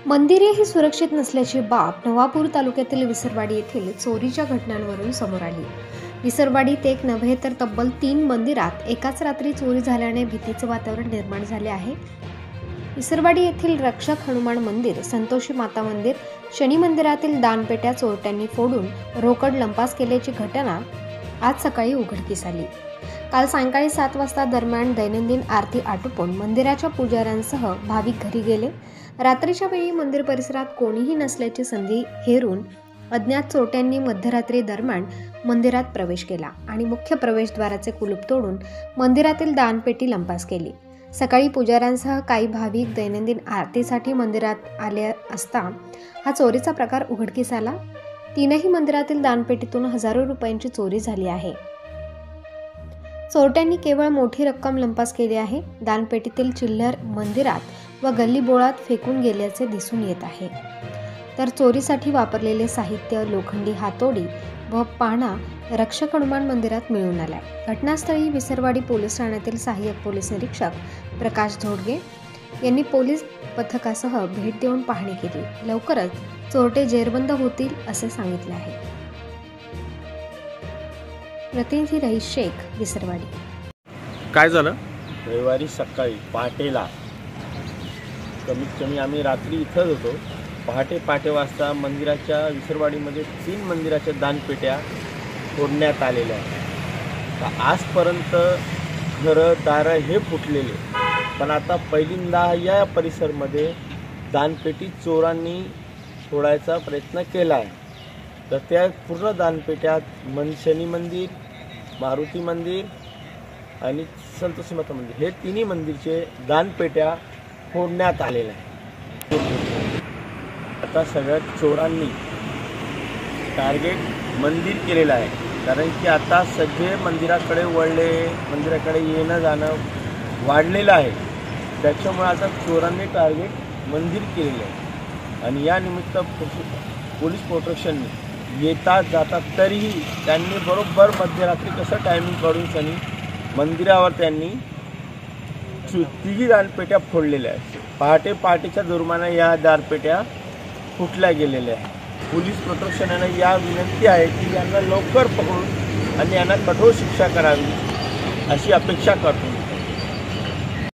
मंदिरे ही सुरक्षित नसल्याची बाब नवापूर तालुक्यातील विसरवाडी येथील चोरीच्या घटनांवरून समोर आली। विसरवाडीत एक नव्हे तर तब्बल 3 मंदिरात एकाच रात्री चोरी झाल्याने भीतीचे वातावरण निर्माण झाले आहे। विसरवाडी येथील रक्षक हनुमान मंदिर, संतोषी माता मंदिर, शनी मंदिरातील दानपेट्या चोरट्यांनी फोडून रोकड लंपास केल्याची घटना आज सकाळी उघडकीस आली। काल सायंकाळी 7 वाजता दरम्यान दैनंदिन आरती आटोपून मंदिराच्या पुजाऱ्यांसह भाविक घरी गेले। रात्रीच्या वेळी मंदिर परिसरात कोणीही नसल्याची संधी हेरून अज्ञात चोरट्यांनी मध्यरात्री दरम्यान मंदिरात प्रवेश केला आणि मुख्य प्रवेशद्वाराचे कुलूप तोडून मंदिरातील दानपेटी लंपास केली। सकाळी पुजाऱ्यांसह काही भाविक दैनंदिन आरतीसाठी मंदिरात आले असता हा चोरीचा प्रकार उघडकीस आला। 3ही मंदिरातील दानपेटीतून हजारो रुपयांची चोरी झाली आहे। चोरट्यांनी केवळ मोठी रक्कम लंपास केली आहे। दानपेटीतील चिल्लर मंदिरात व गल्लीबोळात फेकून गेल्याचे दिसून येत आहे। तर चोरीसाठी वापरलेले साहित्य, लोखंडी हातोडी व पाणा रक्षक हनुमान मंदिरात मिळून आलाय। घटनास्थळी विसरवाडी पोलीस ठाण्यातील सहाय्यक पोलीस निरीक्षक प्रकाश झोडगे यांनी पोलीस पथकासह भेट देऊन पाहणी केली। लवकरच चोरटे जेरबंद होतील असे सांगितले आहे। प्रतिनिधी रईस शेख, विसरवाडी। काय झालं? रविवारी सकाळी पहाटेला कमीत कमी आम्ही रात्री इथंच होतो। पहाटे वाजता मंदिराच्या विसरवाडीमध्ये 3 मंदिराच्या दानपेट्या फोडण्यात आलेल्या आहेत। तर आजपर्यंत घरं दारं हे फुटलेले, पण आता पहिल्यांदा या परिसरमध्ये दानपेटी चोरांनी फोडायचा प्रयत्न केला आहे। तर त्या पूर्ण दानपेट्यात शनी मंदिर, मारुती मंदिर आणि संतोषी माता मंदिर हे 3ही मंदिरचे दानपेट्या फोडण्यात आलेल्या आहेत। आता सगळ्या चोरांनी टार्गेट मंदिर केलेलं आहे, कारण की आता सगळे मंदिराकडे वळले, मंदिराकडे येणं जाणं वाढलेलं आहे। त्याच्यामुळे आता चोरांनी टार्गेट मंदिर केलेलं आहे आणि या निमित्त पोलीस प्रोटेक्शनने येतात जातात तरीही त्यांनी बरोबर मध्यरात्री कसं टायमिंग काढून सनी मंदिरावर त्यांनी 3ही दानपेट्या फोडलेल्या आहेत। पहाटेच्या दरम्यान या दानपेट्या फुटल्या गेलेल्या आहेत। पोलीस प्रोटेक्शनने या विनंती आहे की यांना लवकर पकडून आणि यांना कठोर शिक्षा करावी अशी अपेक्षा करतो।